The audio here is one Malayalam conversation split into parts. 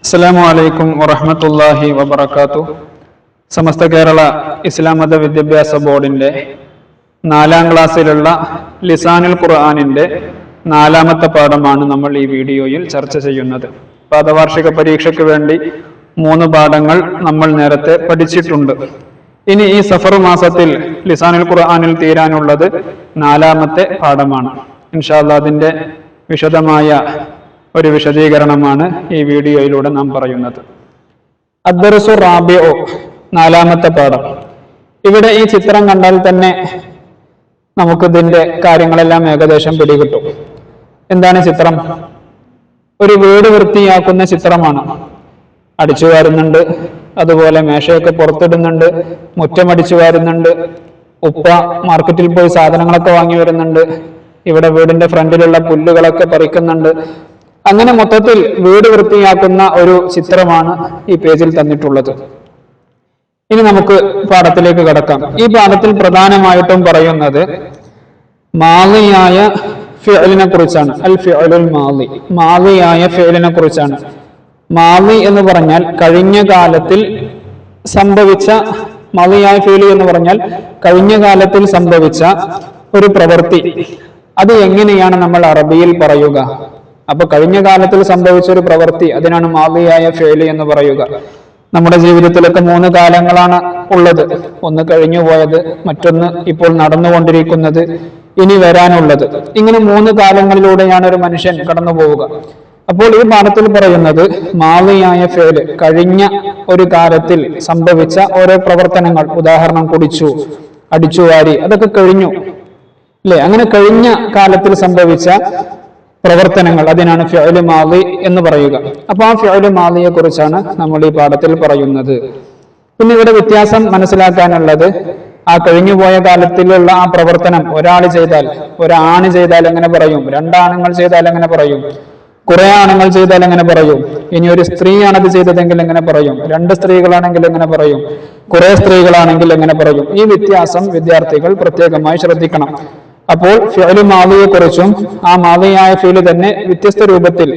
അസ്സലാമു അലൈക്കും വറഹ്മത്തുള്ളാഹി വബറകാതുഹു. സമസ്ത കേരള ഇസ്ലാം മത വിദ്യാഭ്യാസ ബോർഡിന്റെ 4ാം ക്ലാസ്സിലുള്ള ലിസാനുൽ ഖുർആനിന്റെ 4ാമത്തെ പാഠമാണ് നമ്മൾ ഈ വീഡിയോയിൽ ചർച്ച ചെയ്യുന്നത്. പാദവാർഷിക പരീക്ഷയ്ക്ക് വേണ്ടി 3 പാഠങ്ങൾ നമ്മൾ നേരത്തെ പഠിച്ചിട്ടുണ്ട്. ഇനി ഈ സഫർ മാസത്തിൽ ലിസാനുൽ ഖുർആനിൽ തീരാനുള്ളത് 4ാമത്തെ പാഠമാണ്. ഇൻഷാ അല്ലാഹ് അതിന്റെ വിശദമായ ഒരു വിശദീകരണമാണ് ഈ വീഡിയോയിലൂടെ നാം പറയുന്നത്. അദ്ദർസു റാബിഉ, 4ാമത്തെ പാഠം. ഇവിടെ ഈ ചിത്രം കണ്ടാൽ തന്നെ നമുക്ക് ഇതിന്റെ കാര്യങ്ങളെല്ലാം ഏകദേശം പിടികിട്ടും. എന്താണ് ചിത്രം? ഒരു വീട് വൃത്തിയാക്കുന്ന ചിത്രമാണ്. അടിച്ചു വാരുന്നുണ്ട്, അതുപോലെ മേശയൊക്കെ പുറത്തിടുന്നുണ്ട്, മുറ്റമടിച്ചു വാരുന്നുണ്ട്, ഉപ്പ മാർക്കറ്റിൽ പോയി സാധനങ്ങളൊക്കെ വാങ്ങി വരുന്നുണ്ട്, ഇവിടെ വീടിന്റെ ഫ്രണ്ടിലുള്ള പുല്ലുകളൊക്കെ പറിക്കുന്നുണ്ട്. അങ്ങനെ മൊത്തത്തിൽ വീട് വൃത്തിയാക്കുന്ന ഒരു ചിത്രമാണ് ഈ പേജിൽ തന്നിട്ടുള്ളത്. ഇനി നമുക്ക് പാഠത്തിലേക്ക് കടക്കാം. ഈ പാഠത്തിൽ പ്രധാനമായിട്ടും പറയുന്നത് മാളിയായ ഫിഅലിനെ കുറിച്ചാണ്. അൽ ഫിഅലുൽ മാളി, മാളിയായ ഫിഅലിനെ കുറിച്ചാണ്. മാളി എന്ന് പറഞ്ഞാൽ കഴിഞ്ഞ കാലത്തിൽ സംഭവിച്ച, മാളിയായ ഫിഅൽ എന്ന് പറഞ്ഞാൽ കഴിഞ്ഞ കാലത്തിൽ സംഭവിച്ച ഒരു പ്രവൃത്തി. അത് എങ്ങനെയാണ് നമ്മൾ അറബിയിൽ പറയുക? അപ്പൊ കഴിഞ്ഞ കാലത്തിൽ സംഭവിച്ച ഒരു പ്രവൃത്തി, അതിനാണ് മാളിയായ ഫിഅൽ എന്ന് പറയുക. നമ്മുടെ ജീവിതത്തിലൊക്കെ 3 കാലങ്ങളാണ് ഉള്ളത്. ഒന്ന് കഴിഞ്ഞു പോയത്, മറ്റൊന്ന് ഇപ്പോൾ നടന്നുകൊണ്ടിരിക്കുന്നത്, ഇനി വരാനുള്ളത്. ഇങ്ങനെ 3 കാലങ്ങളിലൂടെയാണ് ഒരു മനുഷ്യൻ കടന്നു പോവുക. അപ്പോൾ ഈ പാഠത്തിൽ പറയുന്നത് മാളിയായ ഫിഅൽ, കഴിഞ്ഞ ഒരു കാലത്തിൽ സംഭവിച്ച ഓരോ പ്രവർത്തനങ്ങൾ. ഉദാഹരണം കുടിച്ചു, അടിച്ചുവാരി, അതൊക്കെ കഴിഞ്ഞു അല്ലെ? അങ്ങനെ കഴിഞ്ഞ കാലത്തിൽ സംഭവിച്ച പ്രവർത്തനങ്ങൾ, അതിനാണ് ഫിഅൽ മാളി എന്ന് പറയുക. അപ്പൊ ആ ഫിഅൽ മാളിയെ കുറിച്ചാണ് നമ്മൾ ഈ പാഠത്തിൽ പറയുന്നത്. പിന്നെ ഇവിടെ വ്യത്യാസം മനസ്സിലാക്കാനുള്ളത്, ആ കഴിഞ്ഞുപോയ കാലത്തിലുള്ള ആ പ്രവർത്തനം ഒരാൾ ചെയ്താൽ, ഒരാണ് ചെയ്താൽ എങ്ങനെ പറയും? 2 ആണുങ്ങൾ ചെയ്താൽ എങ്ങനെ പറയും? കുറെ ആണുങ്ങൾ ചെയ്താൽ എങ്ങനെ പറയും? ഇനി ഒരു സ്ത്രീയാണത് ചെയ്തതെങ്കിൽ എങ്ങനെ പറയും? 2 സ്ത്രീകളാണെങ്കിൽ എങ്ങനെ പറയും? കുറെ സ്ത്രീകളാണെങ്കിൽ എങ്ങനെ പറയും? ഈ വ്യത്യാസം വിദ്യാർത്ഥികൾ പ്രത്യേകമായി ശ്രദ്ധിക്കണം. അപ്പോൾ ഫിഅൽ മാളിയെ കുറിച്ചും ആ മാളിയായ ഫിഅൽ തന്നെ വ്യത്യസ്ത രൂപത്തിൽ,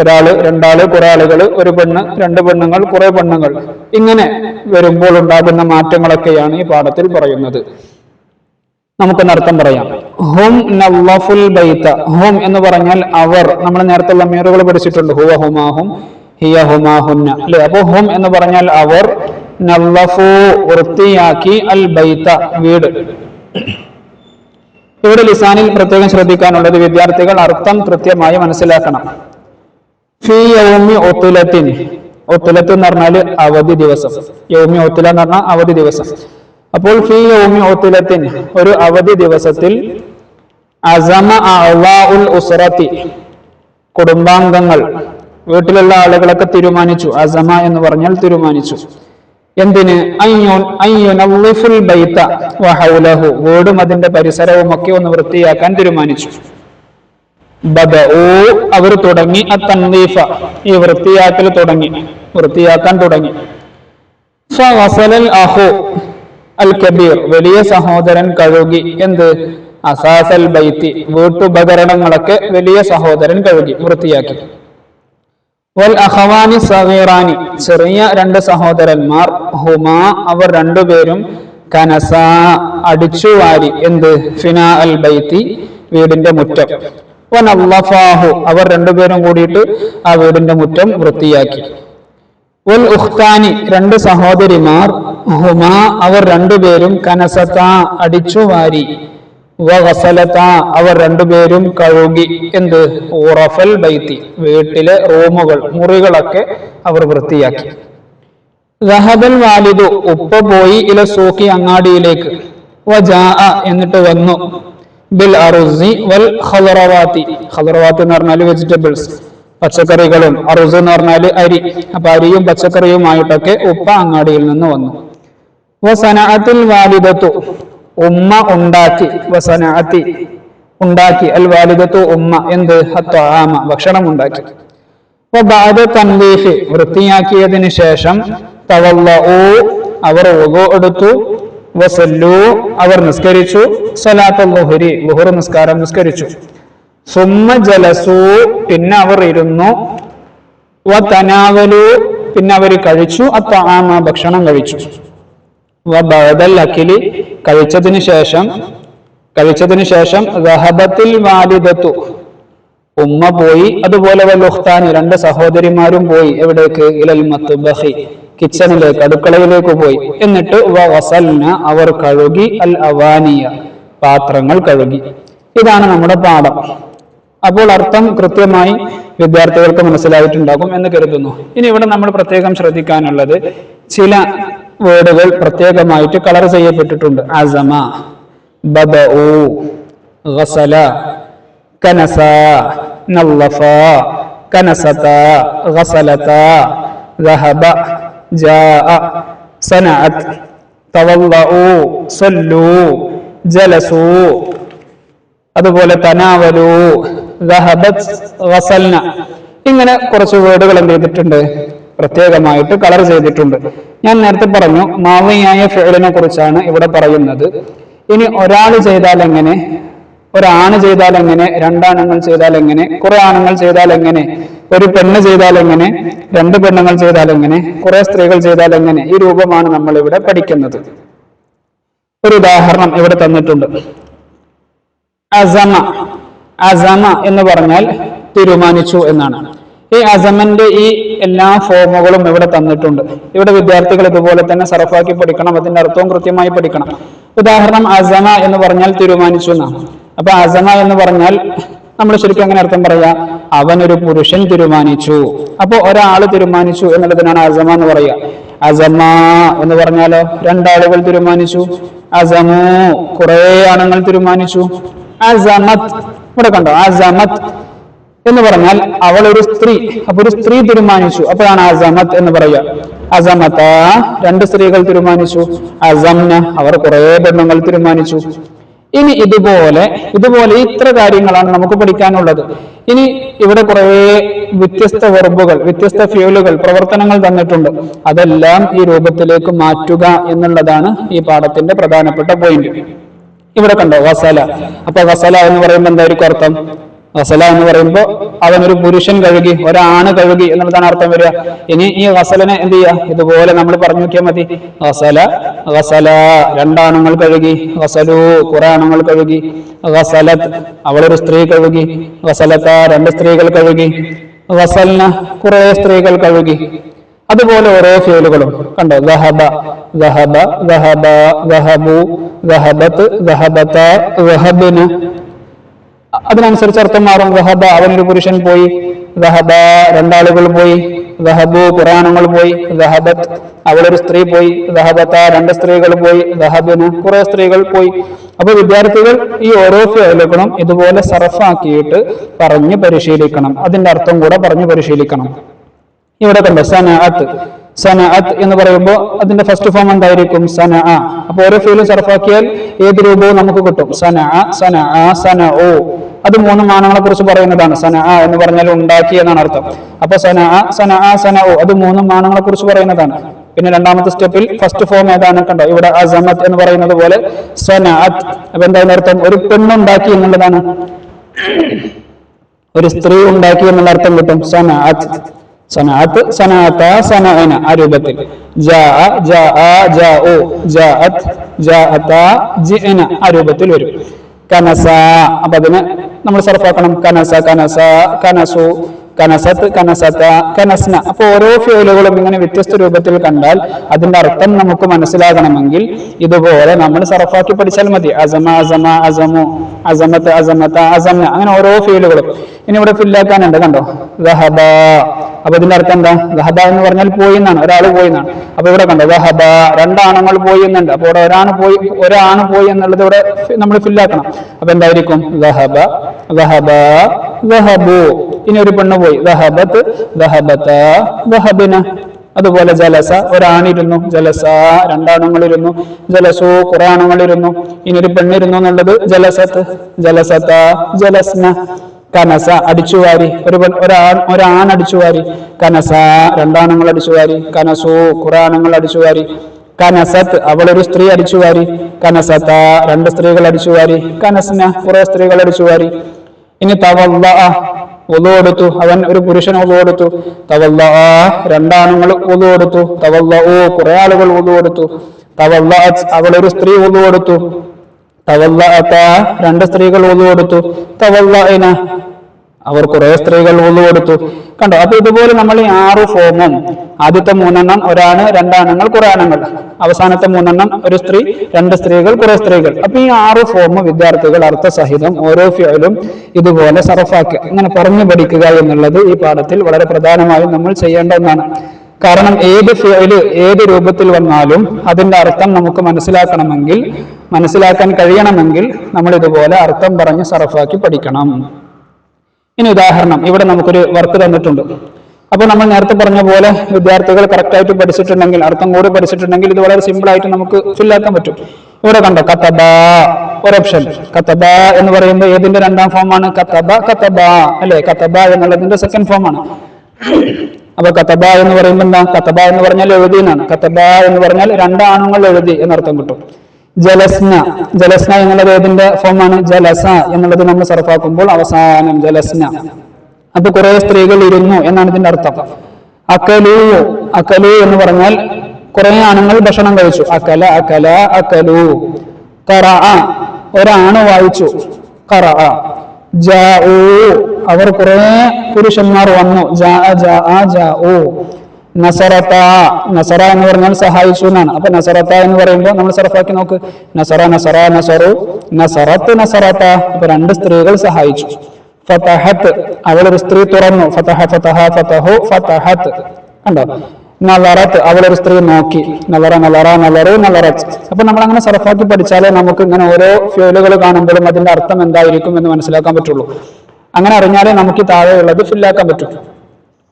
ഒരാള്, 2 ആള്, കുറെ ആളുകൾ, ഒരു പെണ്ണ്, 2 പെണ്ണുങ്ങൾ, കുറെ പെണ്ണുങ്ങൾ, ഇങ്ങനെ വരുമ്പോൾ ഉണ്ടാകുന്ന മാറ്റങ്ങളൊക്കെയാണ് ഈ പാഠത്തിൽ പറയുന്നത്. നമുക്കൊന്നർത്ഥം പറയാം. ഹും നവഫുൽ ബൈത. ഹും എന്ന് പറഞ്ഞാൽ അവർ. നമ്മൾ നേരത്തെ ലമീറുകൾ പഠിച്ചിട്ടുണ്ട്. ഹുവ ഹുമാഹും, ഹിയ ഹുമാഹുന്ന അല്ലെ? അപ്പൊ ഹും എന്ന് പറഞ്ഞാൽ അവർ, നവഫു വൃത്തിയാക്കി, അൽ ബൈത വീട്. ഇവിടെ ലിസാനിൽ പ്രത്യേകം ശ്രദ്ധിക്കാനുള്ളത്, വിദ്യാർത്ഥികൾ അർത്ഥം കൃത്യമായി മനസ്സിലാക്കണം. ഫീ യൗമി ഉത്ലത്തിൻ, ഉത്ലത്ത് എന്ന് പറഞ്ഞാൽ അവധി ദിവസം. യൗമി ഉത്ല എന്ന് പറഞ്ഞാൽ അവധി ദിവസം. അപ്പോൾ ഫീ യൗമി ഉത്ലത്തിൻ, ഒരു അവധി ദിവസത്തിൽ, അസമ അഅ്വാഉൽ ഉസ്റതി, കുടുംബാംഗങ്ങൾ, വീട്ടിലുള്ള ആളുകളൊക്കെ തീരുമാനിച്ചു. അസമ എന്ന് പറഞ്ഞാൽ തീരുമാനിച്ചു. എന്തിന്? അയ്യുനവ്വിഫുൽ ബൈത വഹൗലഹു, വീടും അതിന്റെ പരിസരവും ഒക്കെ ഒന്ന് വൃത്തിയാക്കാൻ തീരുമാനിച്ചു. ബദഉ, അവർ തുടങ്ങി, അത്തൻദീഫ, ഈ വൃത്തിയാക്കൽ തുടങ്ങി, വൃത്തിയാക്കാൻ തുടങ്ങി. ഫഗസലൽ അഖു അൽ കബീർ, വലിയ സഹോദരൻ കഴുകി. എന്ത്? അസാസൽ ബൈത്തി, വീട്ടുപകരണങ്ങളൊക്കെ വലിയ സഹോദരൻ കഴുകി, വൃത്തിയാക്കി. വൽ അഖവാനി സഗീറാനി, ചെറിയ 2 സഹോദരന്മാർ, ഹുമാ, അവർ 2 പേരും, കനസ, അടിച്ചുവാരി. എന്ത്? ഫിനാ അൽ ബൈത്തി, വീടിന്റെ മുറ്റം. വനല്ലഫാഹു, അവർ 2 പേരും കൂടിയിട്ട് ആ വീടിന്റെ മുറ്റം വൃത്തിയാക്കി. വൽ ഉഖ്താനി, 2 സഹോദരിമാർ, ഹുമാ, അവർ 2 പേരും, കനസത, അടിച്ചുവാരി. വഗസലത, അവർ 2 പേരും കഴുകി. എന്ത്? ഉറഫൽ ബൈത്തി, വീട്ടിലെ റൂമുകൾ, മുറികളൊക്കെ അവർ വൃത്തിയാക്കി. ദഹബൽ വാലിദു, ഉപ്പ പോയി, ഇല സൂഖി, അങ്ങാടിയിലേക്ക്. വജാഅ, എന്നിട്ട് വന്നു. ബിൽ അറുസി വൽ ഖളറവാതി, ഖളറവാത്ത് എന്ന് പറഞ്ഞാൽ വെജിറ്റബിൾസ്, പച്ചക്കറികളും, അറുസ് എന്ന് പറഞ്ഞാൽ അരി. അപ്പൊ അരിയും പച്ചക്കറിയുമായിട്ടൊക്കെ ഉപ്പ അങ്ങാടിയിൽ നിന്ന് വന്നു. വസനഅത്തിൽ വാലിദത്തു, ഉമ്മ ഉണ്ടാക്കി. വസനഅത്തി, ഉണ്ടാക്കി. അൽ വാലിദത്തു, ഉമ്മ. എന്ത്? അത്വാമ, ഭക്ഷണം ഉണ്ടാക്കി. വബഅദ തൻദീഫ്, വൃത്തിയാക്കിയതിനു ശേഷം, തവല്ലഉ, അവർ വുളു എടുത്തു. വസല്ലു, അവർ നിസ്കരിച്ചു. സലാത്തുൽ ളുഹ്രി, ളുഹർ നിസ്കാരം നിസ്കരിച്ചു. സുമ്മ ജലസു, പിന്നെ അവർ ഇരുന്നു. വതനാവലു പിന്നെ അവർ കഴിച്ചു അത്ആമ ഭക്ഷണം കഴിച്ചു. വബഅദൽ അഖിലി കഴിച്ചതിന് ശേഷം ദഹബത്തിൽ വാലിദത്തു ഉമ്മ പോയി, അതുപോലെ വലുഖ്താനി രണ്ട് സഹോദരിമാരും പോയി. എവിടേക്ക്? ഇലൽ മത്ബഖി കിച്ചണിലേക്ക് അടുക്കളയിലേക്ക് പോയി. എന്നിട്ട് വഗസൽന അവർ കഴുകി അൽ അവാനിയ പാത്രങ്ങൾ കഴുകി. ഇതാണ് നമ്മുടെ പാഠം. അപ്പോൾ അർത്ഥം കൃത്യമായി വിദ്യാർത്ഥികൾക്ക് മനസ്സിലായിട്ടുണ്ടാകും എന്ന് കരുതുന്നു. ഇനി ഇവിടെ നമ്മൾ പ്രത്യേകം ശ്രദ്ധിക്കാനുള്ളത് ചില വേർഡുകൾ പ്രത്യേകമായിട്ട് കളർ ചെയ്യപ്പെട്ടിട്ടുണ്ട്. അസമ, ബദഉ, ഗസല, കനസ, നല്ലഫ, കനസത, ഗസലത, ദഹബ, ജാഅ, സനഅത്, തവല്ലഉ, സല്ലു, ജലസു, അതുപോലെ തനാവലു, ദഹബത്, ഗസൽന. ഇങ്ങനെ കുറച്ച് വേർഡുകൾ എന്ത് ചെയ്തിട്ടുണ്ട്? പ്രത്യേകമായിട്ട് കളർ ചെയ്തിട്ടുണ്ട്. ഞാൻ നേരത്തെ പറഞ്ഞു മാവിയായ ഫിഅലിനെ കുറിച്ചാണ് ഇവിടെ പറയുന്നത്. ഇനി ഒരാൾ ചെയ്താൽ എങ്ങനെ, ഒരാണ് ചെയ്താൽ എങ്ങനെ, രണ്ടാണുങ്ങൾ ചെയ്താൽ എങ്ങനെ, കുറെ ആണുങ്ങൾ ചെയ്താൽ എങ്ങനെ, ഒരു പെണ്ണ് ചെയ്താൽ എങ്ങനെ, രണ്ട് പെണ്ണുങ്ങൾ ചെയ്താൽ എങ്ങനെ, കുറെ സ്ത്രീകൾ ചെയ്താൽ എങ്ങനെ, ഈ രൂപമാണ് നമ്മൾ ഇവിടെ പഠിക്കുന്നത്. ഒരു ഉദാഹരണം ഇവിടെ തന്നിട്ടുണ്ട്. അസമ, അസമ എന്ന് പറഞ്ഞാൽ തീരുമാനിച്ചു എന്നാണ്. ഈ അസമന്റെ ഈ എല്ലാ ഫോമുകളും ഇവിടെ തന്നിട്ടുണ്ട്. ഇവിടെ വിദ്യാർത്ഥികൾ ഇതുപോലെ തന്നെ സർഫാക്കി പഠിക്കണം, അതിന്റെ അർത്ഥവും കൃത്യമായി പഠിക്കണം. ഉദാഹരണം അസമ എന്ന് പറഞ്ഞാൽ തീരുമാനിച്ചു എന്നാണ്. അപ്പൊ അസമ എന്ന് പറഞ്ഞാൽ നമ്മൾ ശരിക്കും അങ്ങനെ അർത്ഥം പറയാ, അവനൊരു പുരുഷൻ തീരുമാനിച്ചു. അപ്പൊ ഒരാള് തീരുമാനിച്ചു എന്നുള്ളതിനാണ് അസമ എന്ന് പറയുക. അസമ എന്ന് പറഞ്ഞാലോ രണ്ടാളുകൾ തീരുമാനിച്ചു. അസമു കുറെ ആണുങ്ങൾ തീരുമാനിച്ചു. അസമത് ഇവിടെ കണ്ടോ, അസമത് എന്ന് പറഞ്ഞാൽ അവൾ ഒരു സ്ത്രീ, അപ്പൊ ഒരു സ്ത്രീ തീരുമാനിച്ചു, അപ്പോഴാണ് അസമത് എന്ന് പറയുക. അസമത രണ്ട് സ്ത്രീകൾ തീരുമാനിച്ചു. അസംന അവർ കുറെ പെണ്ണുങ്ങൾ തീരുമാനിച്ചു. ഇനി ഇതുപോലെ ഇത്ര കാര്യങ്ങളാണ് നമുക്ക് പഠിക്കാനുള്ളത്. ഇനി ഇവിടെ കുറെ വ്യത്യസ്ത വെർബുകൾ, വ്യത്യസ്ത ഫ്യൂലുകൾ, പ്രവർത്തനങ്ങൾ തന്നിട്ടുണ്ട്. അതെല്ലാം ഈ രൂപത്തിലേക്ക് മാറ്റുക എന്നുള്ളതാണ് ഈ പാഠത്തിന്റെ പ്രധാനപ്പെട്ട പോയിന്റ്. ഇവിടെ കണ്ടോ വസല. അപ്പൊ വസല എന്ന് പറയുമ്പോൾ എന്തായിരിക്കും അർത്ഥം? വസല എന്ന് പറയുമ്പോൾ അവനൊരു പുരുഷൻ കഴുകി, ഒരാണ് കഴുകി എന്നുള്ളതാണ് അർത്ഥം വരിക. ഇനി ഈ വസലനെ എന്ത് ചെയ്യാ? ഇതുപോലെ നമ്മൾ പറഞ്ഞു നോക്കിയാൽ മതി. വസല, വസല രണ്ടാണുങ്ങൾ കഴുകി. വസലു കുറെ ആണുങ്ങൾ കഴുകി. വസലത് അവളൊരു സ്ത്രീ കഴുകി. വസലത്ത രണ്ട് സ്ത്രീകൾ കഴുകി. വസൽന കുറെ സ്ത്രീകൾ കഴുകി. അതുപോലെ ഓരോ ഫേലുകളും കണ്ടോ. ദഹബ, ദഹബ, ദഹബ, ദഹബു, ദഹബത്ത്, ദഹബത, ദഹബിന. അതിനനുസരിച്ച് അർത്ഥം മാറും. ദഹബ അവനൊരു പുരുഷൻ പോയി. ദഹബ രണ്ടാളുകൾ പോയി. ദഹബു കുറെ ആണുങ്ങൾ പോയി. ദഹബത്ത് അവളൊരു സ്ത്രീ പോയി. ദഹബത്ത രണ്ട് സ്ത്രീകൾ പോയി. ദഹബിന് കുറെ സ്ത്രീകൾ പോയി. അപ്പൊ വിദ്യാർത്ഥികൾ ഈ ഓരോ ഫേലുകളും ഇതുപോലെ സർഫാക്കിയിട്ട് പറഞ്ഞു പരിശീലിക്കണം. അതിന്റെ അർത്ഥം കൂടെ പറഞ്ഞു പരിശീലിക്കണം. ഇവിടെ കണ്ടോ സനഅത്ത്. സനഅത്ത് എന്ന് പറയുമ്പോൾ അതിന്റെ ഫസ്റ്റ് ഫോം എന്തായിരിക്കും? സനഅ. അപ്പൊ ഓരോ ഫീലും സർഫാക്കിയാൽ ഏത് രൂപവും നമുക്ക് കിട്ടും. സനഅ, സനഅ, സനഉ. അത് മൂന്ന് മാനങ്ങളെ കുറിച്ച് പറയുന്നതാണ്. സനഅ എന്ന് പറഞ്ഞാൽ ഉണ്ടാക്കി എന്നാണ് അർത്ഥം. അപ്പൊ സനഅ, സനഅ, സനഉ അത് മൂന്ന് മാനങ്ങളെ കുറിച്ച് പറയുന്നതാണ്. പിന്നെ രണ്ടാമത്തെ സ്റ്റെപ്പിൽ ഫസ്റ്റ് ഫോം ഏതാണ്? കണ്ടോ ഇവിടെ അസമത്ത് എന്ന് പറയുന്നത് പോലെ സനഅത്ത്. അപ്പൊ എന്താണ് അർത്ഥം? ഒരു പെണ്ണുണ്ടാക്കി എന്നുള്ളതാണ്. ഒരു സ്ത്രീ ഉണ്ടാക്കി എന്നുള്ള അർത്ഥം കിട്ടും. സനഅത്ത്, സനഅത്ത്, സനഅത, സനഅന ആ രൂപത്തിൽ. ജാഅ, ജാഅ, ജാഉ, ജാഅത്, ജാഅത, ജിഅന ആ രൂപത്തിൽ വരും. കനസ അപ്പൊ അതിനെ നമ്മൾ സർഫാക്കണം. കനസ, കനസ, കനസു, കനസത്ത്, കനസത, കനസ്ന. അപ്പൊ ഓരോ ഫേലുകളും ഇങ്ങനെ വ്യത്യസ്ത രൂപത്തിൽ കണ്ടാൽ അതിന്റെ അർത്ഥം നമുക്ക് മനസ്സിലാകണമെങ്കിൽ ഇതുപോലെ നമ്മൾ സർഫാക്കി പഠിച്ചാൽ മതി. അസമ, അസമ, അസമു, അസമത്ത്, അസമത, അസംന അങ്ങനെ ഓരോ ഫേലുകളും. ഇനി ഇവിടെ ഫില്ലാക്കാനുണ്ട്. കണ്ടോ ദഹബ. അപ്പൊ ഇതിന്റെ അർത്ഥം എന്താ? ദഹബ എന്ന് പറഞ്ഞാൽ പോയി എന്നാണ്, ഒരാൾ പോയി എന്നാണ്. അപ്പൊ ഇവിടെ കണ്ടോ ദഹബ രണ്ടാണുങ്ങൾ പോയി എന്നുണ്ട്. അപ്പൊ ഇവിടെ ഒരാണ് പോയി എന്നുള്ളത് ഇവിടെ നമ്മൾ ഫില്ലാക്കണം. അപ്പൊ എന്തായിരിക്കും? ദഹബ, ദഹബ, ദഹബു. ഇനി ഒരു പെണ്ണ് പോയി. ദഹബത്ത്, ദഹബത, ദഹബിന. അതുപോലെ ജലസ ഒരാണിരുന്നു. ജലസ രണ്ടാണുങ്ങളിരുന്നു. ജലസു കുറെ ആണുങ്ങളിരുന്നു. ഇനി ഒരു പെണ്ണിരുന്നു എന്നുള്ളത് ജലസത്ത്, ജലസത, ജലസ്ന. കനസ അടിച്ചുവാരി, ഒരാൺ അടിച്ചുവാരി. കനസ രണ്ടാണുങ്ങൾ അടിച്ചുവാരി. കനസു കുറെ ആണുങ്ങൾ അടിച്ചുവാരി. കനസത്ത് അവളൊരു സ്ത്രീ അടിച്ചുവാരി. കനസത രണ്ട് സ്ത്രീകൾ അടിച്ചുവാരി. കനസ്ന കുറെ സ്ത്രീകൾ അടിച്ചുവാരി. ഇനി തവല്ല വുളു കൊടുത്തു, അവൻ ഒരു പുരുഷൻ വുളു കൊടുത്തു. തവല്ല, രണ്ടാണുങ്ങൾ വുളു കൊടുത്തു. തവല്ലഉ, കുറെ ആളുകൾ വുളു കൊടുത്തു. തവല്ലഅത്, അവൾ ഒരു സ്ത്രീ വുളു കൊടുത്തു. തവല്ലഅത, രണ്ട് സ്ത്രീകൾ വുളു കൊടുത്തു. തവല്ലഅന, അവർ കുറെ സ്ത്രീകൾ വുളു കൊടുത്തു. കണ്ടോ? അപ്പൊ ഇതുപോലെ നമ്മൾ ഈ 6 ഫോമും, ആദ്യത്തെ 3 ഒരാണ്, രണ്ടാണുങ്ങൾ, കുറെ ആണുങ്ങൾ, അവസാനത്തെ 3 ഒരു സ്ത്രീ, 2 സ്ത്രീകൾ, കുറെ സ്ത്രീകൾ. അപ്പൊ ഈ 6 ഫോം വിദ്യാർത്ഥികൾ അർത്ഥസഹിതം ഓരോ ഫിഅലും ഇതുപോലെ സർഫാക്കുക, ഇങ്ങനെ പറഞ്ഞു പഠിക്കുക എന്നുള്ളത് ഈ പാഠത്തിൽ വളരെ പ്രധാനമായും നമ്മൾ ചെയ്യേണ്ട ഒന്നാണ്. കാരണം ഏത് ഫിഅല് ഏത് രൂപത്തിൽ വന്നാലും അതിന്റെ അർത്ഥം നമുക്ക് മനസ്സിലാക്കാൻ കഴിയണമെങ്കിൽ നമ്മൾ ഇതുപോലെ അർത്ഥം പറഞ്ഞ് സർഫാക്കി പഠിക്കണം. ഇനി ഉദാഹരണം, ഇവിടെ നമുക്കൊരു വർക്ക് തന്നിട്ടുണ്ട്. അപ്പൊ നമ്മൾ നേരത്തെ പറഞ്ഞ പോലെ വിദ്യാർത്ഥികൾ കറക്റ്റ് ആയിട്ട് പഠിച്ചിട്ടുണ്ടെങ്കിൽ, അർത്ഥം കൂടി പഠിച്ചിട്ടുണ്ടെങ്കിൽ ഇത് വളരെ സിമ്പിൾ ആയിട്ട് നമുക്ക് ഫില്ലാക്കാൻ പറ്റും. ഇവിടെ കണ്ടോ, കതബ ഒരു ഓപ്ഷൻ. കതബ എന്ന് പറയുമ്പോൾ ഏതിന്റെ രണ്ടാം ഫോമാണ്? കതബ അല്ലെ? കതബ എന്നുള്ളതിന്റെ സെക്കൻഡ് ഫോമാണ്. അപ്പൊ കതബ എന്ന് പറയുമ്പോൾ എന്താ? കതബ എന്ന് പറഞ്ഞാൽ എഴുതി എന്നാണ്. കതബ എന്ന് പറഞ്ഞാൽ 2 ആണുങ്ങൾ എഴുതി എന്നർത്ഥം കിട്ടും. ജലസ്ന എന്നുള്ളത് ഏതിന്റെ ഫോമാണ്? ജലസ എന്നുള്ളത് നമ്മൾ സർഫാക്കുമ്പോൾ അവസാനം ജലസ്ന. അപ്പൊ കുറെ സ്ത്രീകൾ ഇരുന്നു എന്നാണ് ഇതിന്റെ അർത്ഥം. അക്കലു എന്ന് പറഞ്ഞാൽ കുറെ ആണുങ്ങൾ ഭക്ഷണം കഴിച്ചു. അക്കലു. ഖറഅ, ഒരാണ് വായിച്ചു. ഖറഅ. ജാഉ, അവർ കുറെ പുരുഷന്മാർ വന്നു. ജാഉ. നസറത എന്ന് പറഞ്ഞാൽ സഹായിച്ചു എന്നാണ്. അപ്പൊ നസറത എന്ന് പറയുമ്പോൾ നമ്മൾ സർഫാക്കി നോക്ക്. നസറത്ത. അപ്പൊ 2 സ്ത്രീകൾ സഹായിച്ചു. ഫതഹത്ത്, അവളൊരു സ്ത്രീ തുറന്നു. ഫതഹത്ത്. കണ്ടോ? നളറത്ത്, അവളൊരു സ്ത്രീ നോക്കി. നളറത്ത്. അപ്പൊ നമ്മൾ അങ്ങനെ സർഫാക്കി പഠിച്ചാലേ നമുക്ക് ഇങ്ങനെ ഓരോ ഫിഅലുകൾ കാണുമ്പോഴും അതിന്റെ അർത്ഥം എന്തായിരിക്കും എന്ന് മനസ്സിലാക്കാൻ പറ്റുള്ളൂ. അങ്ങനെ അറിഞ്ഞാലേ നമുക്ക് താഴെയുള്ളത് ഫില്ലാക്കാൻ പറ്റും.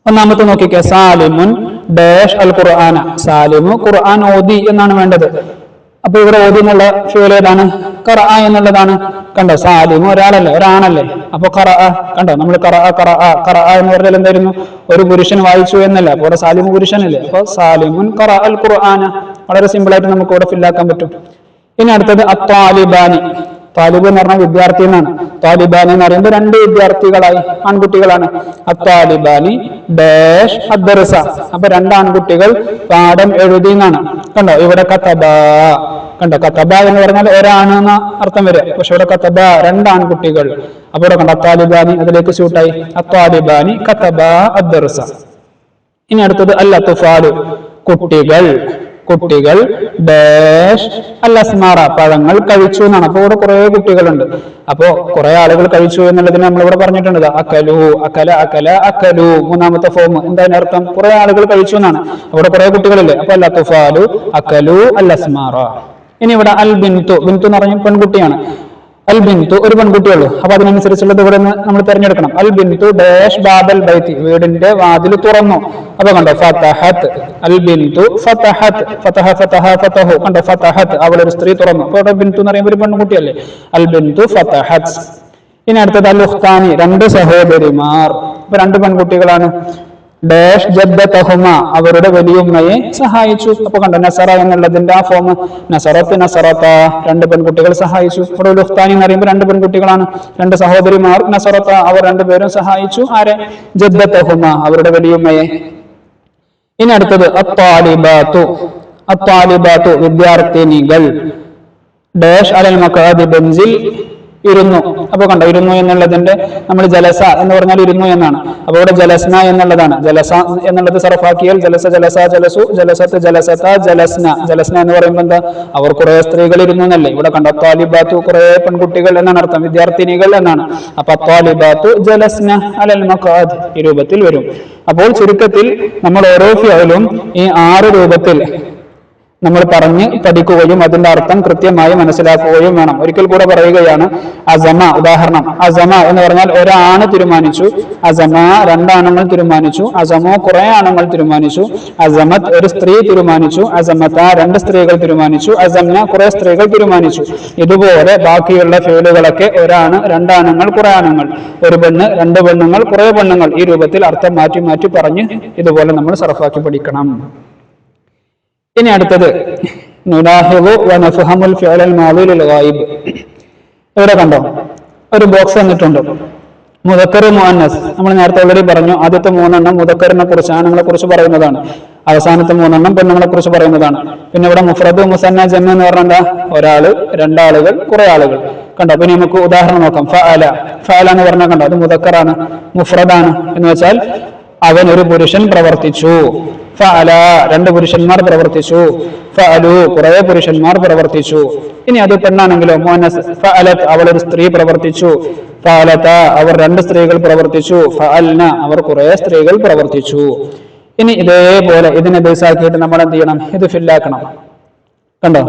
ഒന്നാമത്തെ നോക്കിക്കേ, സാലിമുൻ ഡാഷ് അൽ ഖുർആന. സാലിമു ഖുർആൻ ഓതി എന്നാണ് വേണ്ടത്. അപ്പൊ ഇവിടെ ഓതി എന്നുള്ള ഫിഅൽ ഏതാണ്? ഖറഅ എന്നുള്ളതാണ്. കണ്ടോ? സാലിമു ഒരാണല്ലേ. അപ്പൊ ഖറഅ, കണ്ടോ? നമ്മൾ ഖറഅ എന്ന് പറഞ്ഞാൽ എന്തായിരുന്നു? ഒരു പുരുഷൻ വായിച്ചു എന്നല്ല. അപ്പൊ ഇവിടെ സാലിമു പുരുഷനല്ലേ. അപ്പൊ സാലിമുൻ ഖറഅ അൽ ഖുർആന. വളരെ സിമ്പിൾ ആയിട്ട് നമുക്ക് ഇവിടെ ഫില്ലാക്കാൻ പറ്റും. ഇനി അടുത്തത് അത്താലിബാനി. താലിബ് എന്ന് പറഞ്ഞാൽ വിദ്യാർത്ഥി എന്നാണ്. താലിബാനി എന്ന് പറയുമ്പോൾ 2 വിദ്യാർത്ഥികളായി, ആൺകുട്ടികളാണ്. അത്താലിബാനി ഡാഷ് അദ്ദർസ. അപ്പൊ 2 ആൺകുട്ടികൾ പാഠം എഴുതി എന്നാണ്. കണ്ടോ? ഇവിടെ കതബ. കണ്ടോ? കതബ എന്ന് പറഞ്ഞാൽ ഒരാണ് എന്ന അർത്ഥം വരിക. പക്ഷെ ഇവിടെ കതബ 2 ആൺകുട്ടികൾ. അപ്പൊ ഇവിടെ കണ്ടോ, അത്താലിബാനി അതിലേക്ക് സ്യൂട്ടായി. അത്താലിബാനി കതബ അദ്ദർസ. ഇനി അടുത്തത് അൽ അത്ഫാലു, കുട്ടികൾ ഡാഷ് അൽ അസ്മാറ, പഴങ്ങൾ കഴിച്ചു എന്നാണ്. അപ്പൊ ഇവിടെ കുറെ കുട്ടികളുണ്ട്. അപ്പോ കുറെ ആളുകൾ കഴിച്ചു എന്നുള്ളതിന് നമ്മൾ ഇവിടെ പറഞ്ഞിട്ടുണ്ട്. അക്കലു മൂന്നാമത്തെ ഫോം. എന്താ അർത്ഥം? കുറെ ആളുകൾ കഴിച്ചു എന്നാണ്. അവിടെ കുറെ കുട്ടികളില്ലേ. അപ്പൊ അൽ അത്ഫാലു അക്കലു അൽ അസ്മാറ. ഇനി ഇവിടെ അൽ ബിന്തു എന്ന് പറഞ്ഞ പെൺകുട്ടിയാണ്. അൽ ബിന്തു ഒരു പെൺകുട്ടിയുള്ളൂ. അപ്പൊ അതിനനുസരിച്ചുള്ളത് ഇവിടെ നമ്മൾ തിരഞ്ഞെടുക്കണം. അൽ ബിന്തു ഡാഷ് ബാബൽ ബൈത്തി, വീടിന്റെ വാതിൽ തുറന്നു. അപ്പൊ കണ്ടോ, ഫതഹത്ത്. അൽ ബിന്തു ഫതഹത്ത്. ഫതഹു. കണ്ടോ, ഫതഹത്ത്, അവളൊരു സ്ത്രീ തുറന്നു. അപ്പൊ ഇവിടെ ബിന്തു എന്ന് പറയുമ്പോൾ ഒരു പെൺകുട്ടിയല്ലേ. അൽ ബിന്തു ഫതഹത്ത്. ഇനി അടുത്തത് അൽ ഉഖ്താനി, 2 സഹോദരിമാർ. അപ്പൊ 2 പെൺകുട്ടികളാണ്. ഡാഷ് ജദ്ദതഹുമ, അവരുടെ വലിയുമ്മയെ സഹായിച്ചു. അപ്പൊ കണ്ടോ, നസറ എന്നുള്ളതിന്റെ ആ ഫോം നസറത്ത്. 2 പെൺകുട്ടികൾ സഹായിച്ചു. ഇവിടെ ഉഖ്താനി എന്ന് പറയുമ്പോൾ 2 പെൺകുട്ടികളാണ്, 2 സഹോദരിമാർ. നസറത്ത, അവർ 2 പേരും സഹായിച്ചു. ആരെ? ജദ്ദതഹുമ, അവരുടെ വലിയുമ്മയെ. ഇനി അടുത്തത് അത്താലിബാത്തു വിദ്യാർത്ഥിനികൾ. ഡാഷ് അലൽ മഖാദി, ബെഞ്ചിൽ ഇരുന്നു. അപ്പൊ കണ്ടോ, ഇരുന്നു എന്നുള്ളതിന്റെ നമ്മൾ ജലസ എന്ന് പറഞ്ഞാൽ ഇരുന്നു എന്നാണ്. അപ്പൊ ഇവിടെ ജലസ്ന എന്നുള്ളതാണ്. ജലസ എന്നുള്ളത് സർഫാക്കിയാൽ ജലസു, ജലസ്ന എന്ന് പറയുമ്പോൾ എന്താ? അവർ കുറെ സ്ത്രീകൾ ഇരുന്നു എന്നല്ലേ. ഇവിടെ കണ്ടോ, താലിബാത്തു കുറെ പെൺകുട്ടികൾ എന്നാണ് അർത്ഥം, വിദ്യാർത്ഥിനികൾ എന്നാണ്. അപ്പൊ താലിബാത്തു ജലസ്ന അലൽ മഖാദ് ഈ രൂപത്തിൽ വരും. അപ്പോൾ ചുരുക്കത്തിൽ നമ്മൾ ഓരോ ഫിഅലും ഈ 6 രൂപത്തിൽ നമ്മൾ പറഞ്ഞ് പഠിക്കുകയും അതിന്റെ അർത്ഥം കൃത്യമായി മനസ്സിലാക്കുകയും വേണം. ഒരിക്കൽ കൂടെ പറയുകയാണ്. അസമ, ഉദാഹരണം. അസമ എന്ന് പറഞ്ഞാൽ ഒരാണ് തീരുമാനിച്ചു. അസമ 2 ആണുങ്ങൾ തീരുമാനിച്ചു. അസമോ കുറെ ആണുങ്ങൾ തീരുമാനിച്ചു. അസമത്ത് ഒരു സ്ത്രീ തീരുമാനിച്ചു. അസമത്ത 2 സ്ത്രീകൾ തീരുമാനിച്ചു. അസംന കുറെ സ്ത്രീകൾ തീരുമാനിച്ചു. ഇതുപോലെ ബാക്കിയുള്ള ഫിഅലുകളൊക്കെ ഒരാണ്, 2 ആണുങ്ങൾ, കുറെ ആണുങ്ങൾ, ഒരു പെണ്ണ്, 2 പെണ്ണുങ്ങൾ, കുറെ പെണ്ണുങ്ങൾ, ഈ രൂപത്തിൽ അർത്ഥം മാറ്റി മാറ്റി പറഞ്ഞ് ഇതുപോലെ നമ്മൾ സർഫാക്കി പഠിക്കണം. ഇനി അടുത്തത് നുലാഹിദു വ നഫ്ഹമുൽ ഫിഅൽ അൽ മാദി ലിൽ ഗായിബ്. ഇവിടെ കണ്ടോ, ഒരു ബോക്സ് വന്നിട്ടുണ്ട്. മുദക്കർ മുഅന്നസ് നമ്മൾ നേരത്തെ ഓൾറെഡി പറഞ്ഞു. ആദ്യത്തെ 3 എണ്ണം മുദക്കറിനെ കുറിച്ച്, ആണുങ്ങളെ കുറിച്ച് പറയുന്നതാണ്. അവസാനത്തെ 3 എണ്ണം പെണ്ണുങ്ങളെ കുറിച്ച് പറയുന്നതാണ്. പിന്നെ ഇവിടെ മുഫ്രദ് മുസന്ന ജംഅ് എന്ന് പറഞ്ഞാൽ എന്താ? ഒരാള്, രണ്ടാളുകൾ, കുറെ ആളുകൾ. കണ്ടോ? പിന്നെ നമുക്ക് ഉദാഹരണം നോക്കാം. ഫഅല, ഫഅല എന്ന് പറഞ്ഞാൽ കണ്ടോ, അത് മുദക്കറാണ്, മുഫ്രദാണ്. എന്ന് വെച്ചാൽ അവൻ ഒരു പുരുഷൻ പ്രവർത്തിച്ചു. ഫഅല, 2 പുരുഷന്മാർ പ്രവർത്തിച്ചു. ഫഅലു, കുറെ പുരുഷന്മാർ പ്രവർത്തിച്ചു. ഇനി അത് പെണ്ണാണെങ്കിലോ മുഅന്നസ്, ഫഅലത്, അവൾ ഒരു സ്ത്രീ പ്രവർത്തിച്ചു. ഫഅലത, അവർ 2 സ്ത്രീകൾ പ്രവർത്തിച്ചു. ഫഅൽന, അവർ കുറെ സ്ത്രീകൾ പ്രവർത്തിച്ചു. ഇനി ഇതേപോലെ ഇതിനെ ബേസാക്കിയിട്ട് നമ്മൾ എന്ത് ചെയ്യണം? ഇത് ഫില്ലാക്കണം. കണ്ടോ?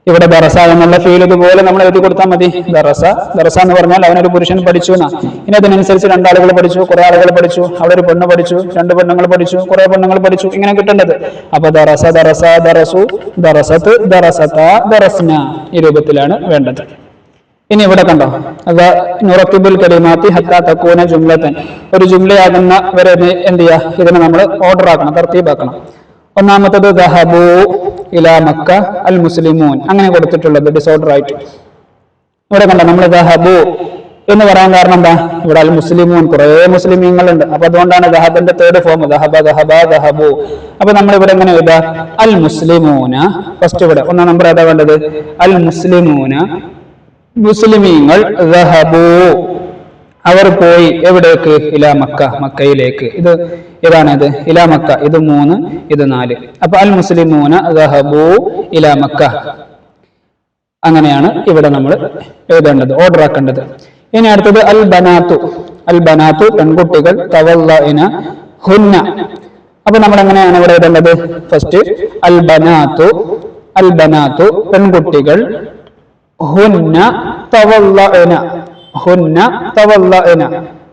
ഇവിടെ ദറസ എന്നുള്ള ഫീൽ ഇതുപോലെ നമ്മൾ എഴുതി കൊടുത്താൽ മതി. ദറസ, ദറസ എന്ന് പറഞ്ഞാൽ അവനൊരു പുരുഷൻ പഠിച്ചു എന്നാ. ഇനി അതിനനുസരിച്ച് 2 ആളുകൾ പഠിച്ചു, കുറെ ആളുകൾ പഠിച്ചു, അവിടെ ഒരു പെണ്ണ് പഠിച്ചു, 2 പെണ്ണുങ്ങൾ പഠിച്ചു, കുറെ പെണ്ണുങ്ങൾ പഠിച്ചു, ഇങ്ങനെ കിട്ടേണ്ടത്. അപ്പൊ ദറസ, ദറസ, ദറസു, ദറസത്ത്, ദറസത, ദറസ്ന, ഈ രൂപത്തിലാണ് വേണ്ടത്. ഇനി ഇവിടെ കണ്ടോ, നുറത്തിബുൽ കലിമാത്തി ഹത്താ തകൂന ജുംലതൻ, ഒരു ജുംലയാകുന്ന വരെ എന്ത് ചെയ്യാ? ഇതിനെ നമ്മൾ ഓർഡർ ആക്കണം, തർത്തീബാക്കണം. ഒന്നാമത്തത് ദഹബു ഇലാ മക്ക അൽ മുസ്ലിമൂൻ, അങ്ങനെ കൊടുത്തിട്ടുള്ളത് ഡിസോർഡർ ആയിട്ട്. ഇവിടെ കണ്ടോ, നമ്മൾ ദഹബു എന്ന് പറയാൻ കാരണം എന്താ? ഇവിടെ അൽ മുസ്ലിമൂൻ, കുറെ മുസ്ലിമീങ്ങളുണ്ട്. അപ്പൊ അതുകൊണ്ടാണ് ദഹബിന്റെ 3rd ഫോം ദഹബ, ദഹബ, ദഹബു. അപ്പൊ നമ്മൾ ഇവിടെ എങ്ങനെ എഴുതാ? അൽ മുസ്ലിമൂന. ഫസ്റ്റ് ഇവിടെ 1ാം നമ്പർ ഏതാ വേണ്ടത്? അൽ മുസ്ലിമൂന, മുസ്ലിമീങ്ങൾ. ദഹബു, അവർ പോയി. എവിടേക്ക്? ഇലാ മക്ക, മക്കയിലേക്ക്. ഇതാണിത് ഇലാ മക്ക, ഇത് 3, ഇത് 4. അപ്പൊ അൽ മുസ്ലിമൂന ദഹബു ഇലാ മക്ക. അങ്ങനെയാണ് ഇവിടെ നമ്മൾ എഴുതേണ്ടത്, ഓർഡർ ആക്കേണ്ടത്. ഇനി അടുത്തത് അൽ ബനാത്തു, അൽ ബനാത്തു, പെൺകുട്ടികൾ. തവല്ലഇന ഹുന്ന. അപ്പൊ നമ്മൾ എങ്ങനെയാണ് ഇവിടെ എഴുതേണ്ടത്? ഫസ്റ്റ് അൽ ബനാത്തു, അൽ ബനാത്തു, പെൺകുട്ടികൾ. ഹുന്ന തവല്ലഇന, ഹുന്ന തവല്ലഇന,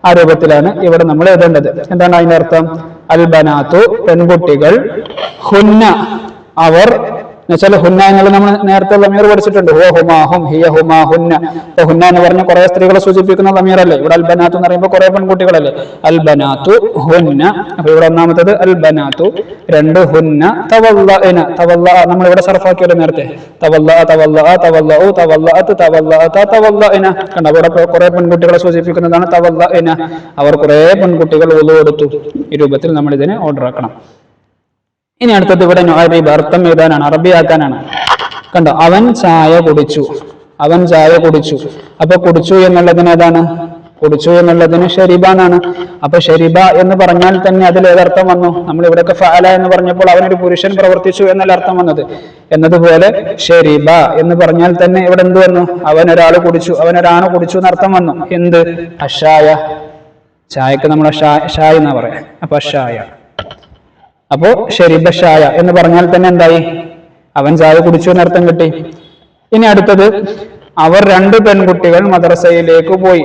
ആ രൂപത്തിലാണ് ഇവിടെ നമ്മൾ എഴുതേണ്ടത്. എന്താണ് അതിന്റെ അർത്ഥം? അൽ ബനാത്തു, പെൺകുട്ടികൾ. ഹുന്ന, അവർ. എന്നുവെച്ചാൽ ഹുന്ന എന്നുള്ളത് നമ്മൾ നേരത്തെ ലമീർ പഠിച്ചിട്ടുണ്ട്. ഹുവ ഹുമാഹും, ഹിയ ഹുമാഹുന്ന. അപ്പൊ ഹുന്ന എന്ന് പറഞ്ഞ കുറെ സ്ത്രീകളെ സൂചിപ്പിക്കുന്ന ലമീർ അല്ലേ? ഇവിടെ അൽ ബനാത്തു എന്ന് പറയുമ്പോൾ കുറെ പെൺകുട്ടികളല്ലേ? അൽ ബനാത്തു ഹുന്ന. അപ്പൊ ഇവിടെ ഒന്നാമത്തത് അൽ ബനാത്തു, 2 ഹുന്ന. തവല്ലഇന, തവല്ല നമ്മൾ ഇവിടെ സർഫാക്കിയല്ലോ നേരത്തെ. തവല്ല, തവല്ല, തവല്ലഉ, തവല്ലഅത്, തവല്ലഅത, തവല്ലഇന. കണ്ടോ, അവിടെ കുറെ പെൺകുട്ടികളെ സൂചിപ്പിക്കുന്നതാണ് തവല്ലഇന. അവർ കുറെ പെൺകുട്ടികൾ വുളു എടുത്തു. ഈ രൂപത്തിൽ നമ്മൾ ഇതിനെ ഓർഡർ ആക്കണം. ഇനി അടുത്തത് ഇവിടെ നുഅരിബ്, അർത്ഥം എഴുതാനാണ്, അറബിയാക്കാനാണ്. കണ്ടോ, അവൻ ചായ കുടിച്ചു, അവൻ ചായ കുടിച്ചു. അപ്പൊ കുടിച്ചു എന്നുള്ളതിന് ഏതാണ്? കുടിച്ചു എന്നുള്ളതിന് ഷരിബാനാണ്. അപ്പൊ ഷരിബ എന്ന് പറഞ്ഞാൽ തന്നെ അതിൽ ഏതർത്ഥം വന്നു? നമ്മൾ ഇവിടെയൊക്കെ ഫഅല എന്ന് പറഞ്ഞപ്പോൾ അവനൊരു പുരുഷൻ പ്രവർത്തിച്ചു എന്നല്ല അർത്ഥം വന്നത്. എന്നതുപോലെ ഷരിബ എന്ന് പറഞ്ഞാൽ തന്നെ ഇവിടെ എന്ത് വന്നു? അവൻ ഒരാൾ കുടിച്ചു, അവൻ ഒരാണ് കുടിച്ചു എന്നർത്ഥം വന്നു. എന്ത്? അഷായ. ചായക്ക് നമ്മൾ ഷായ എന്നാ പറയാ. അപ്പൊ അഷായ. അപ്പോ ഷരിബ ഷായ എന്ന് പറഞ്ഞാൽ തന്നെ എന്തായി? അവൻ ചായ കുടിച്ചു എന്നർത്ഥം കിട്ടി. ഇനി അടുത്തത് അവർ 2 പെൺകുട്ടികൾ മദ്രസയിലേക്ക് പോയി.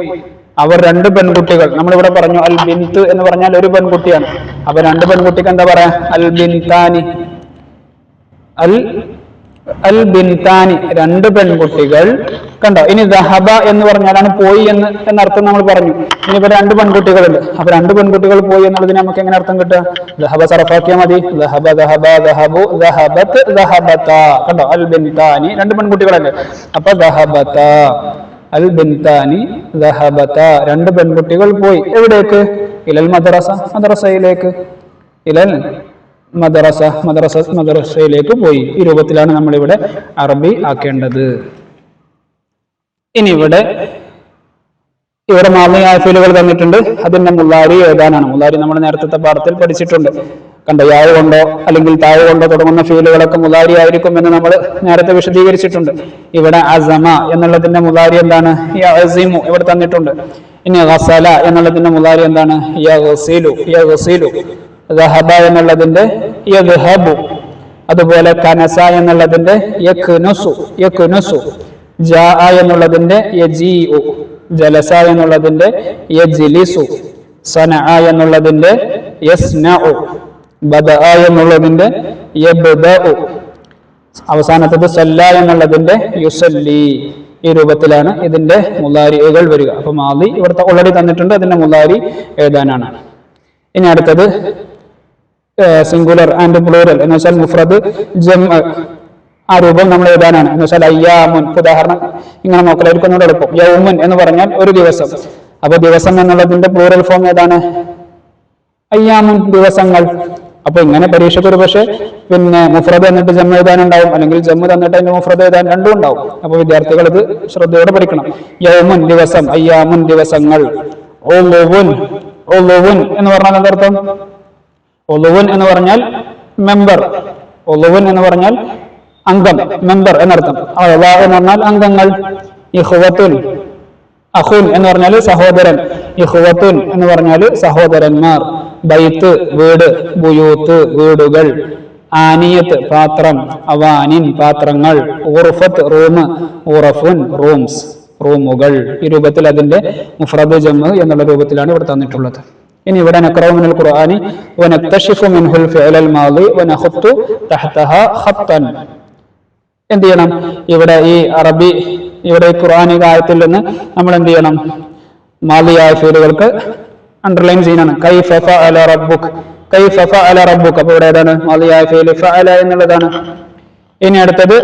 അവർ 2 പെൺകുട്ടികൾ. നമ്മളിവിടെ പറഞ്ഞു അൽ ബിന്ത് എന്ന് പറഞ്ഞാൽ ഒരു പെൺകുട്ടിയാണ്. അപ്പൊ 2 പെൺകുട്ടിക്ക് എന്താ പറയാ? അൽ ബിൻതാനി, അൽ ബിൻതാനി, 2 പെൺകുട്ടികൾ. കണ്ടോ, ഇനി ദഹബ എന്ന് പറഞ്ഞാലാണ് പോയി എന്നർത്ഥം നമ്മൾ പറഞ്ഞു. ഇനി ഇവർ 2 പെൺകുട്ടികളുണ്ട്. അപ്പൊ 2 പെൺകുട്ടികൾ പോയി എന്നുള്ളതിന് നമുക്ക് എങ്ങനെ അർത്ഥം കിട്ടുക? ദഹബ സർഫാക്കിയാൽ മതി. ദഹബ, ദഹബ, ദഹബു, ദഹബത്ത്, ദഹബത. കണ്ടോ, അൽ ബിൻതാനി, 2 പെൺകുട്ടികളല്ലേ? അപ്പൊ ദഹബത, അൽ ബിൻതാനി ദഹബത, 2 പെൺകുട്ടികൾ പോയി. എവിടേക്ക്? ഇലൽ മദ്രസ, മദ്രസയിലേക്ക്. ഇലൽ മദ്രസ, മദ്രസയിലേക്ക് പോയി. ഈ രൂപത്തിലാണ് നമ്മൾ ഇവിടെ അറബി ആക്കേണ്ടത്. ഇനി ഇവിടെ മാലിയായ ഫീലുകൾ തന്നിട്ടുണ്ട്. അതിന്റെ മുല്ലാരി എഴുതാനാണ്. മുല്ലാരി നമ്മൾ നേരത്തെ പാഠത്തിൽ പഠിച്ചിട്ടുണ്ട്. കണ്ട, യാവ് കൊണ്ടോ അല്ലെങ്കിൽ താഴ് കൊണ്ടോ തുടങ്ങുന്ന ഫീലുകളൊക്കെ മുല്ലാരി ആയിരിക്കും എന്ന് നമ്മൾ നേരത്തെ വിശദീകരിച്ചിട്ടുണ്ട്. ഇവിടെ അസമ എന്നുള്ളതിന്റെ മുല്ലാരി എന്താണ്? യഅസിമു ഇവിടെ തന്നിട്ടുണ്ട്. ഇനി ഗസല എന്നുള്ളതിന്റെ മുല്ലാരി എന്താണ്? യഗ്സിലു, യഗ്സിലു. ദഹബ എന്നുള്ളതിന്റെ യദ്ഹബു. അതുപോലെ കനസ എന്നുള്ളതിന്റെ യക്നുസു, യക്നുസു. ജാഅ എന്നുള്ളതിന്റെ യജീഉ. ജലസ എന്നുള്ളതിന്റെ യജ്ലിസു. സനഅ എന്നുള്ളതിന്റെ യസ്നഉ. ബദഅ എന്നുള്ളതിന്റെ യബ്ദഉ. അവസാനത്തത് സല്ല എന്നുള്ളതിന്റെ യുസല്ലി. ഈ രൂപത്തിലാണ് ഇതിന്റെ മുലാരികൾ വരിക. അപ്പൊ മാദി ഇവിടുത്തെ ഓൾറെഡി തന്നിട്ടുണ്ട്. അതിന്റെ മുലാരി എഴുതാനാണ്. ഇനി അടുത്തത് സിംഗുലർ ആൻഡ് പ്ലൂറൽ എന്ന് വെച്ചാൽ മുഫ്രദ്, ജംഅ്, ആ രൂപം നമ്മൾ എഴുതാനാണ്. എന്ന് വെച്ചാൽ അയ്യാമുൻ. ഉദാഹരണം ഇങ്ങനെ നോക്കലായിരിക്കും ഒന്നുകൂടെ എളുപ്പം. യൗമുൻ എന്ന് പറഞ്ഞാൽ ഒരു ദിവസം. അപ്പൊ ദിവസം എന്നുള്ളതിന്റെ പ്ലൂറൽ ഫോം ഏതാണ്? അയ്യാമുൻ, ദിവസങ്ങൾ. അപ്പൊ ഇങ്ങനെ പരീക്ഷയ്ക്ക് ഒരു പക്ഷേ മുഫ്രദ് എന്നിട്ട് ജമ്മ എഴുതാനുണ്ടാവും, അല്ലെങ്കിൽ ജമ്മ തന്നിട്ട് അതിന്റെ മുഫ്രദ് എഴുതാൻ രണ്ടും ഉണ്ടാവും. അപ്പൊ വിദ്യാർത്ഥികൾ ഇത് ശ്രദ്ധയോടെ പഠിക്കണം. യൗമുൻ, ദിവസം. അയ്യാമുൻ, ദിവസങ്ങൾ. ഉളുവുൻ, ഉളുവുൻ എന്ന് പറഞ്ഞാൽ എന്തർത്ഥം? ഉളുവുൻ എന്ന് പറഞ്ഞാൽ മെമ്പർ. ഉളുവുൻ എന്ന് പറഞ്ഞാൽ അംഗം, മെമ്പർ എന്നർത്ഥം. അഅ്ളാ എന്ന് പറഞ്ഞാൽ അംഗങ്ങൾ. ഇഖ്വത്തുൻ, അഖുൻ എന്ന് പറഞ്ഞാൽ സഹോദരൻ. ഇഖ്വത്തുൻ എന്ന് പറഞ്ഞാൽ സഹോദരന്മാർ. ബൈത്ത്, വീട്. ബുയൂത്ത്, വീടുകൾ. ആനിയത്ത്, പാത്രം. അവാനിൻ, പാത്രങ്ങൾ. ഉർഫത്ത്, റൂം. ഉറഫുൻ, റൂംസ്, റൂമുകൾ. ഈ രൂപത്തിൽ അതിന്റെ മുഫ്രദ് ജംഅ് എന്നുള്ള രൂപത്തിലാണ് ഇവിടെ തന്നിട്ടുള്ളത്. ഇനി ഇവിടെ നഖറഉ മിനൽ ഖുർആനി വനക്തശിഫു മിൻഹുൽ ഫിഅലൽ മാളി വനഖത്തു തഹ്തഹാ ഖത്തൻ. എന്ത് ചെയ്യണം? ഇവിടെ ഈ അറബി, ഇവിടെ ഖുർആനിക ആയത്തിൽ നിന്ന് നമ്മൾ എന്ത് ചെയ്യണം? മാളിയായ ഫീലുകൾക്ക് അണ്ടർലൈൻ ചെയ്യണം. കൈഫ ഫഅല റബ്ബുക്, കൈഫ ഫഅല റബ്ബുക്. അപ്പോൾ ഇവിടെ ഏതാണ്? മാളിയായ ഫീൽ ഫഅല എന്നുള്ളതാണ്. ഇനി അടുത്തത്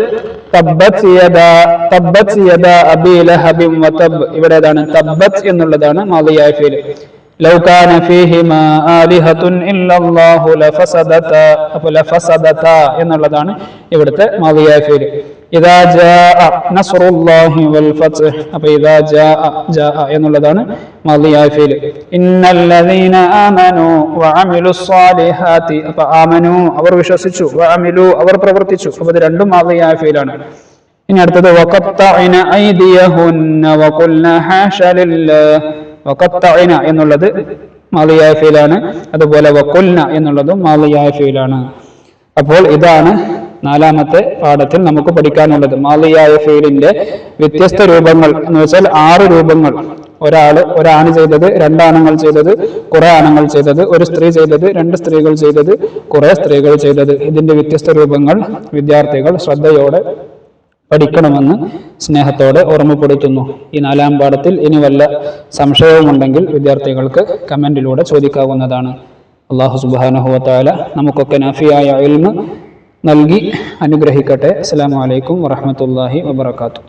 തബ്ബത് യദാ, തബ്ബത് യദാ അബീ ലഹബിൻ വതബ്. ഇവിടെ ഏതാണ്? തബ്ബത് എന്നുള്ളതാണ് മാളിയായ ഫീൽ. ലൗ കാന ഫീഹിമാ ആലിഹത്തുൻ ഇല്ലല്ലാഹു ലഫസദതാ. അപ്പോൾ ലഫസദതാ എന്നുള്ളതാണ് ഇവിടുത്തെ മാളിയായ ഫീൽ. ഇദാ ജാഅ നസ്റുല്ലാഹി വൽ ഫത്ഹ്. അപ്പോൾ ഇദാ ജാഅ, ജാഅ എന്നുള്ളതാണ് മാളിയായ ഫീൽ. ഇന്നല്ലദീന ആമനൂ വഅമിലുസ് സ്വാലിഹാത്തി. അപ്പോൾ ആമനു, അവർ വിശ്വസിച്ചു. വഅമിലു, അവർ പ്രവർത്തിച്ചു. അപ്പോൾ ഇത് രണ്ടും മാളിയായ ഫീലാണ്. ഇനി അടുത്തത് വഖത്തഅന ഐദിയഹുന്ന വഖുൽന ഹാഷ ലില്ലാഹ്. വഖത്തഅന എന്നുള്ളത് മാളിയായ ഫീലാണ്. അതുപോലെ വഖുൽന എന്നുള്ളതും മാളിയായ ഫീലാണ്. അപ്പോൾ ഇതാണ് നാലാമത്തെ പാഠത്തിൽ നമുക്ക് പഠിക്കാനുള്ളത്. മാളിയായ ഫീലിന്റെ വ്യത്യസ്ത രൂപങ്ങൾ എന്ന് വെച്ചാൽ 6 രൂപങ്ങൾ. ഒരാണ് ചെയ്തത്, 2 ആണുങ്ങൾ ചെയ്തത്, കുറെ ആണുങ്ങൾ ചെയ്തത്, ഒരു സ്ത്രീ ചെയ്തത്, 2 സ്ത്രീകൾ ചെയ്തത്, കുറെ സ്ത്രീകൾ ചെയ്തത്. ഇതിന്റെ വ്യത്യസ്ത രൂപങ്ങൾ വിദ്യാർത്ഥികൾ ശ്രദ്ധയോടെ പഠിക്കണമെന്ന് സ്നേഹത്തോടെ ഓർമ്മപ്പെടുത്തുന്നു. ഈ 4-ാം പാഠത്തിൽ ഇനി വല്ല സംശയവുമുണ്ടെങ്കിൽ വിദ്യാർത്ഥികൾക്ക് കമന്റിലൂടെ ചോദിക്കാവുന്നതാണ്. അല്ലാഹു സുബ്ഹാനഹു വ തആല നമുക്കൊക്കെ നാഫിയായ ഇൽമ് നൽകി അനുഗ്രഹിക്കട്ടെ. അസ്സലാമു അലൈക്കും വറഹ്മത്തുള്ളാഹി വബറകാതുഹു.